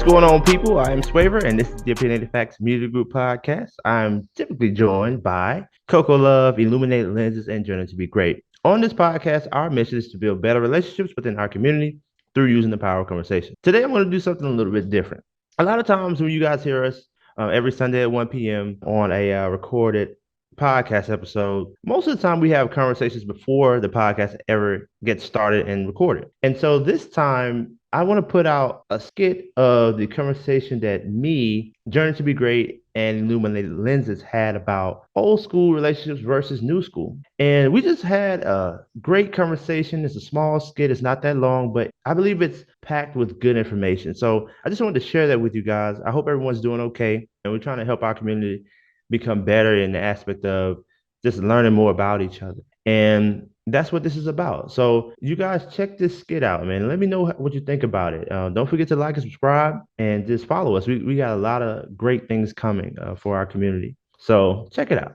going on, people? I am Swaver, and this is the Opinionated Facts Media Group podcast. I'm typically joined by Coco Love, Illuminated Lenses, and Journey to Be Great. On this podcast, our mission is to build better relationships within our community through using the power of conversation. Today, I'm going to do something a little bit different. A lot of times when you guys hear us every Sunday at 1 p.m. on a recorded podcast episode, most of the time we have conversations before the podcast ever gets started and recorded. And so this time, I want to put out a skit of the conversation that me, Journey to Be Great, and Illuminated Lenses had about old school relationships versus new school. And we just had a great conversation. It's a small skit. It's not that long, but I believe it's packed with good information. So I just wanted to share that with you guys. I hope everyone's doing okay. And we're trying to help our community become better in the aspect of just learning more about each other. And that's what this is about. So you guys check this skit out, man. Let me know what you think about it. Don't forget to like and subscribe and just follow us. We got a lot of great things coming for our community. So check it out.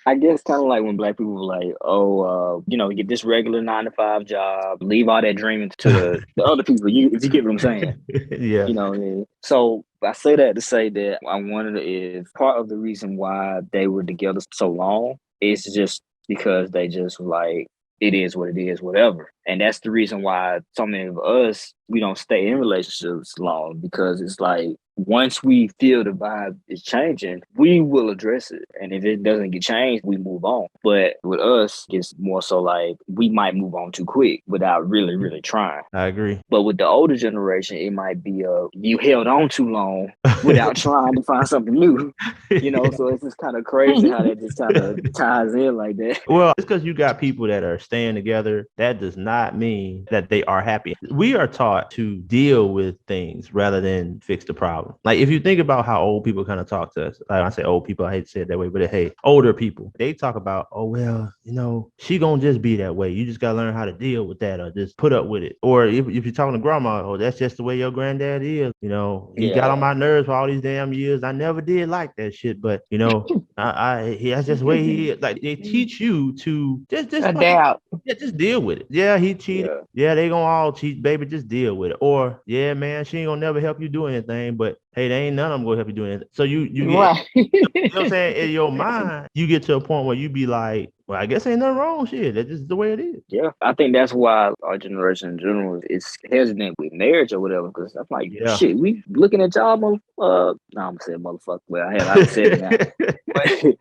I guess kind of like when black people were like, get this regular 9 to 5 job, leave all that dreaming to the other people. If you get what I'm saying, Yeah. So I say that to say that I wonder if part of the reason why they were together so long is just because they just like, it is what it is, whatever. And that's the reason why so many of us, we don't stay in relationships long, because it's like, once we feel the vibe is changing, we will address it. And if it doesn't get changed, we move on. But with us, it's more so like we might move on too quick without really, really trying. I agree. But with the older generation, it might be you held on too long without trying to find something new. So it's just kind of crazy how that just kind of ties in like that. Well, it's because you got people that are staying together. That does not mean that they are happy. We are taught to deal with things rather than fix the problem. Like if you think about how old people kind of talk to us, like I say old people, I hate to say it that way, but hey, older people, they talk about, oh, well, she gonna just be that way. You just gotta learn how to deal with that or just put up with it. Or if you're talking to grandma, oh, that's just the way your granddad is. He got on my nerves for all these damn years. I never did like that shit, but that's just the way he is. Like they teach you to just adapt. Just deal with it. Yeah, he cheated. Yeah, they gonna all cheat, baby. Just deal with it. Or yeah, man, she ain't gonna never help you do anything, but hey, there ain't none of them gonna help you do anything. So you get, right. You know what I'm saying? In your mind, you get to a point where you be like, well, I guess ain't nothing wrong. Shit, that's just the way it is. Yeah, I think that's why our generation in general is hesitant with marriage or whatever. Because I'm like, shit, we looking at y'all, I'm gonna say motherfucker. Well, I said it now. But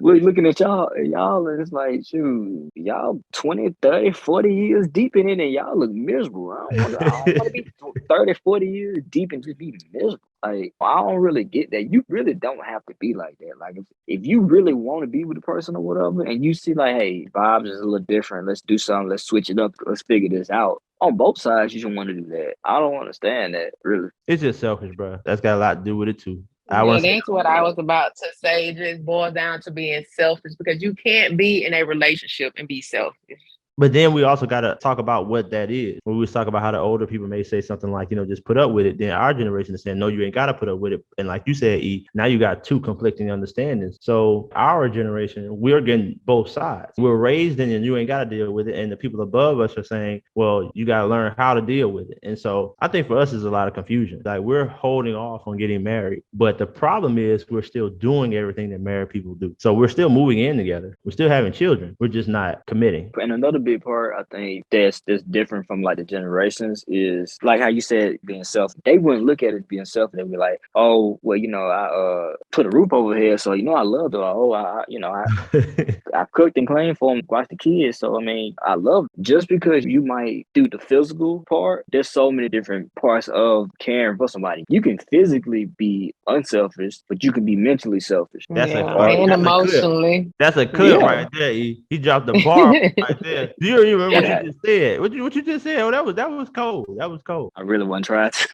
we're looking at y'all, and it's like, shoot, y'all 20, 30, 40 years deep in it, and y'all look miserable. I don't want to be 30, 40 years deep and just be miserable. Like, I don't really get that. You really don't have to be like that. Like, if you really want to be with a person or whatever, and you see like, hey, vibes is a little different. Let's do something. Let's switch it up. Let's figure this out. On both sides, you should want to do that. I don't understand that, really. It's just selfish, bro. That's got a lot to do with it, too. That's what I was about to say. It just boils down to being selfish, because you can't be in a relationship and be selfish. But then we also got to talk about what that is. When we talk about how the older people may say something like, just put up with it. Then our generation is saying, no, you ain't got to put up with it. And like you said, E, now you got two conflicting understandings. So our generation, we're getting both sides. We're raised in and you ain't got to deal with it. And the people above us are saying, well, you got to learn how to deal with it. And so I think for us, there's a lot of confusion. Like we're holding off on getting married. But the problem is we're still doing everything that married people do. So we're still moving in together. We're still having children. We're just not committing. And another big part I think that's different from like the generations is like how you said being selfish. They wouldn't look at it being selfish. They'd be like, oh, well, I put a roof over here, so I love her. Oh, I cooked and cleaned for them, watched the kids. So I mean, I love them. Just because you might do the physical part, there's so many different parts of caring for somebody. You can physically be unselfish, but you can be mentally selfish. And emotionally. That's a clip right there. He dropped the bar right there. Do you remember what you just said? What you just said? Oh, that was cold. That was cold. I really wasn't trying to.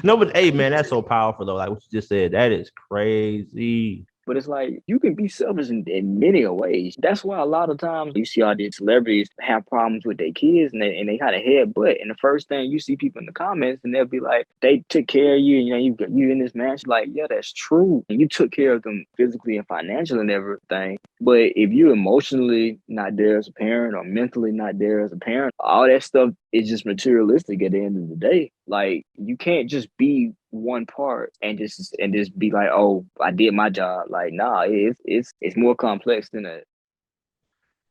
No, but hey, man, that's so powerful though. Like what you just said, that is crazy. But it's like you can be selfish in many ways. That's why a lot of times you see all these celebrities have problems with their kids and they kind of headbutt. And the first thing you see people in the comments and they'll be like, they took care of you, you know, you in this mansion. Like, yeah, that's true. And you took care of them physically and financially and everything. But if you're emotionally not there as a parent or mentally not there as a parent, all that stuff is just materialistic at the end of the day. Like, you can't just be one part and just be like, oh, I did my job. Like, nah, it's more complex than that.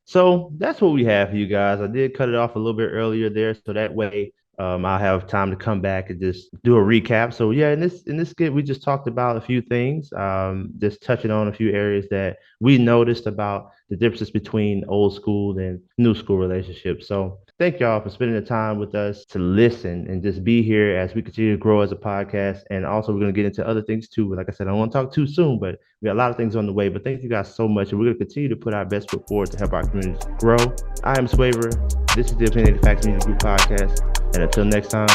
So that's what we have for you guys. I did cut it off a little bit earlier there, so that way I'll have time to come back and just do a recap. So yeah, in this skit, we just talked about a few things, just touching on a few areas that we noticed about the differences between old school and new school relationships. So thank y'all for spending the time with us to listen and just be here as we continue to grow as a podcast. And also, we're going to get into other things too. Like I said, I don't want to talk too soon, but we got a lot of things on the way. But thank you guys so much. And we're going to continue to put our best foot forward to help our communities grow. I am Swaver. This is the Opinionated Facts Media Group podcast. And until next time,